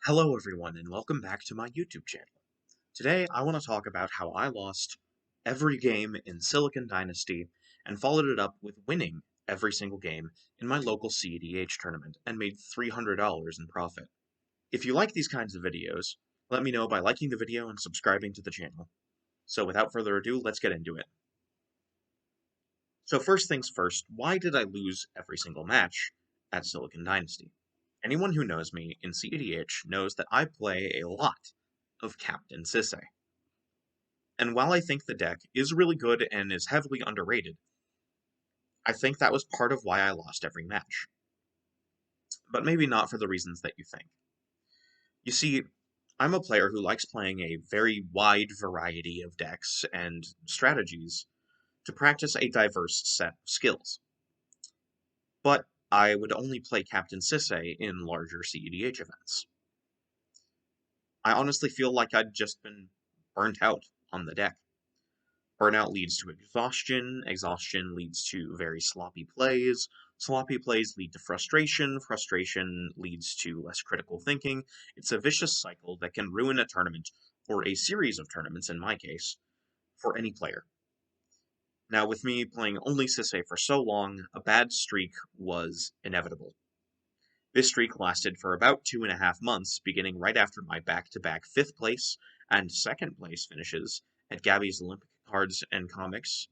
Hello everyone and welcome back to my YouTube channel. Today I want to talk about how I lost every game in Silicon Dynasty and followed it up with winning every single game in my local cEDH tournament and made $300 in profit. If you like these kinds of videos, let me know by liking the video and subscribing to the channel. So without further ado, let's get into it. So first things first, why did I lose every single match at Silicon Dynasty? Anyone who knows me in cEDH knows that I play a lot of Captain Sisay. And while I think the deck is really good and is heavily underrated, I think that was part of why I lost every match. But maybe not for the reasons that you think. You see, I'm a player who likes playing a very wide variety of decks and strategies to practice a diverse set of skills. But I would only play Captain Sisay in larger cEDH events. I honestly feel like I'd just been burnt out on the deck. Burnout leads to exhaustion, exhaustion leads to very sloppy plays lead to frustration, frustration leads to less critical thinking. It's a vicious cycle that can ruin a tournament, or a series of tournaments in my case, for any player. Now, with me playing only Sisay for so long, a bad streak was inevitable. This streak lasted for about 2.5 months, beginning right after my back-to-back 5th place and 2nd place finishes at Gabby's Olympic Cards and Comics,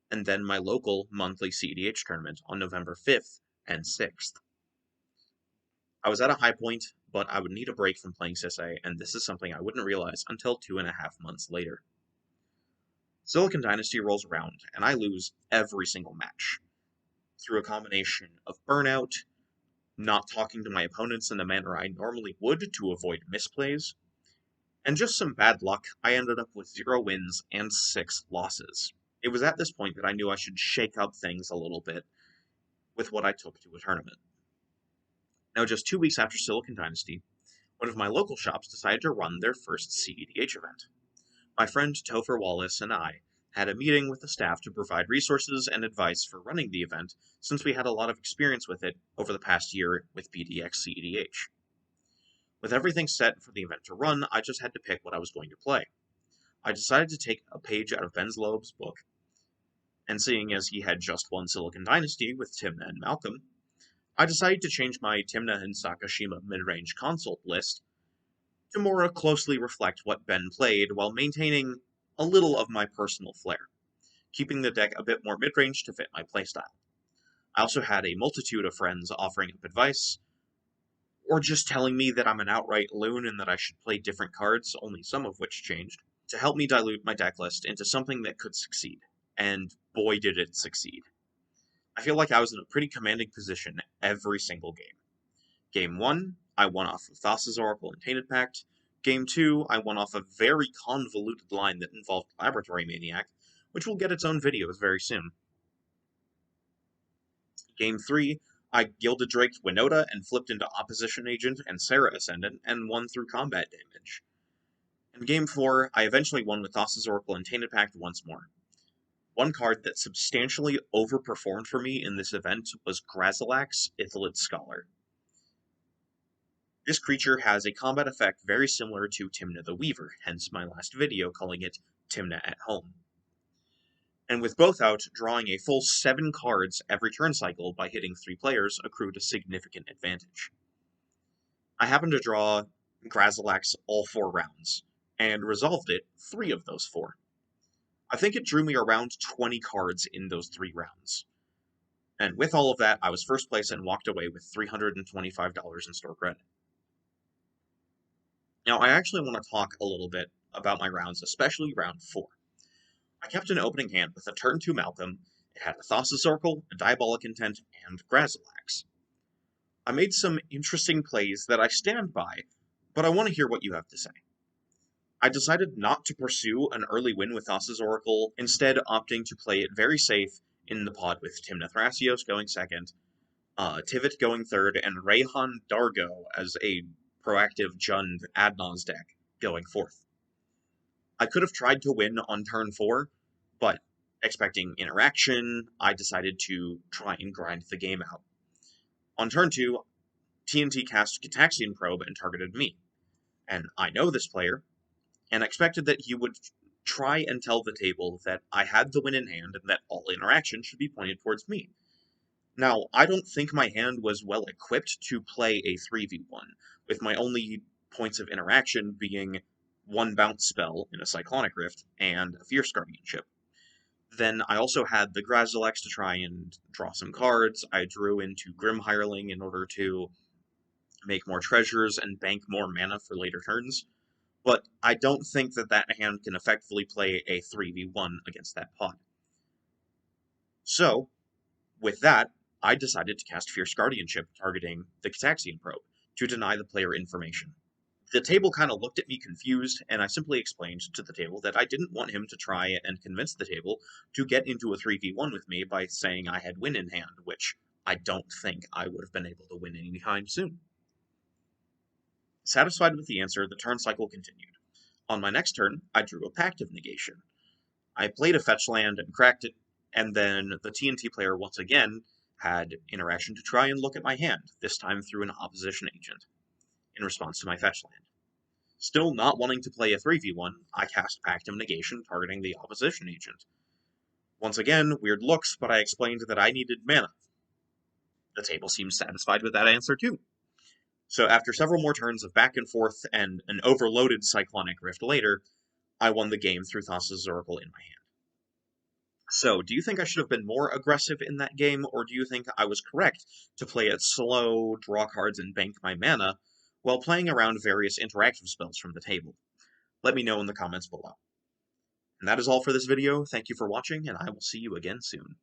and then my local monthly cEDH tournament on November 5th and 6th. I was at a high point, but I would need a break from playing Sisay, and this is something I wouldn't realize until 2.5 months later. Silicon Dynasty rolls around, and I lose every single match, through a combination of burnout, not talking to my opponents in the manner I normally would to avoid misplays, and just some bad luck. I ended up with 0 wins and 6 losses. It was at this point that I knew I should shake up things a little bit with what I took to a tournament. Now, just 2 weeks after Silicon Dynasty, one of my local shops decided to run their first cEDH event. My friend Topher Wallace and I had a meeting with the staff to provide resources and advice for running the event, since we had a lot of experience with it over the past year with BDX cEDH. With everything set for the event to run, I just had to pick what I was going to play. I decided to take a page out of Ben Loeb's book, and seeing as he had just won Silicon Dynasty with Timna and Malcolm, I decided to change my Timna and Sakashima mid-range consult list to more closely reflect what Ben played while maintaining a little of my personal flair, keeping the deck a bit more mid-range to fit my playstyle. I also had a multitude of friends offering up advice, or just telling me that I'm an outright loon and that I should play different cards, only some of which changed, to help me dilute my deck list into something that could succeed. And boy did it succeed. I feel like I was in a pretty commanding position every single game. Game 1, I won off of Thassa's Oracle and Tainted Pact. Game 2, I won off a very convoluted line that involved Laboratory Maniac, which will get its own videos very soon. Game 3, I Gilded Draked Winota and flipped into Opposition Agent and Sarah Ascendant and won through combat damage. In Game 4, I eventually won with Thassa's Oracle and Tainted Pact once more. One card that substantially overperformed for me in this event was Grazilax, Ithilid Scholar. This creature has a combat effect very similar to Timna the Weaver, hence my last video calling it Timna at Home. And with both out, drawing a full 7 cards every turn cycle by hitting 3 players accrued a significant advantage. I happened to draw Grazilax all 4 rounds, and resolved it 3 of those 4. I think it drew me around 20 cards in those 3 rounds. And with all of that, I was first place and walked away with $325 in store credit. Now, I actually want to talk a little bit about my rounds, especially round 4. I kept an opening hand with a turn 2 Malcolm. It had a Thassa's Oracle, a Diabolic Intent, and Grazilax. I made some interesting plays that I stand by, but I want to hear what you have to say. I decided not to pursue an early win with Thassa's Oracle, instead opting to play it very safe in the pod with Timna Thrasios going second, Tivit going third, and Rayhan Dargo as a proactive Jund Adnaz deck going fourth. I could have tried to win on turn 4, but expecting interaction, I decided to try and grind the game out. On turn 2, TNT cast Gitaxian Probe and targeted me. And I know this player, and expected that he would try and tell the table that I had the win in hand and that all interaction should be pointed towards me. Now, I don't think my hand was well equipped to play a 3v1, with my only points of interaction being one bounce spell in a Cyclonic Rift and a Fierce Guardianship. Then I also had the Grazilex to try and draw some cards. I drew into Grim Hireling in order to make more treasures and bank more mana for later turns. But I don't think that that hand can effectively play a 3v1 against that pod. So, with that, I decided to cast Fierce Guardianship targeting the Cataxian Probe to deny the player information. The table kind of looked at me confused, and I simply explained to the table that I didn't want him to try and convince the table to get into a 3v1 with me by saying I had win in hand, which I don't think I would have been able to win anytime soon. Satisfied with the answer, the turn cycle continued. On my next turn, I drew a Pact of Negation. I played a fetch land and cracked it, and then the TNT player once again had interaction to try and look at my hand, this time through an opposition agent, in response to my fetch land. Still not wanting to play a 3v1, I cast Pact of Negation targeting the opposition agent. Once again, weird looks, but I explained that I needed mana. The table seemed satisfied with that answer too. So after several more turns of back and forth and an overloaded Cyclonic Rift later, I won the game through Thassa's Oracle in my hand. So, do you think I should have been more aggressive in that game, or do you think I was correct to play it slow, draw cards, and bank my mana, while playing around various interactive spells from the table? Let me know in the comments below. And that is all for this video. Thank you for watching, and I will see you again soon.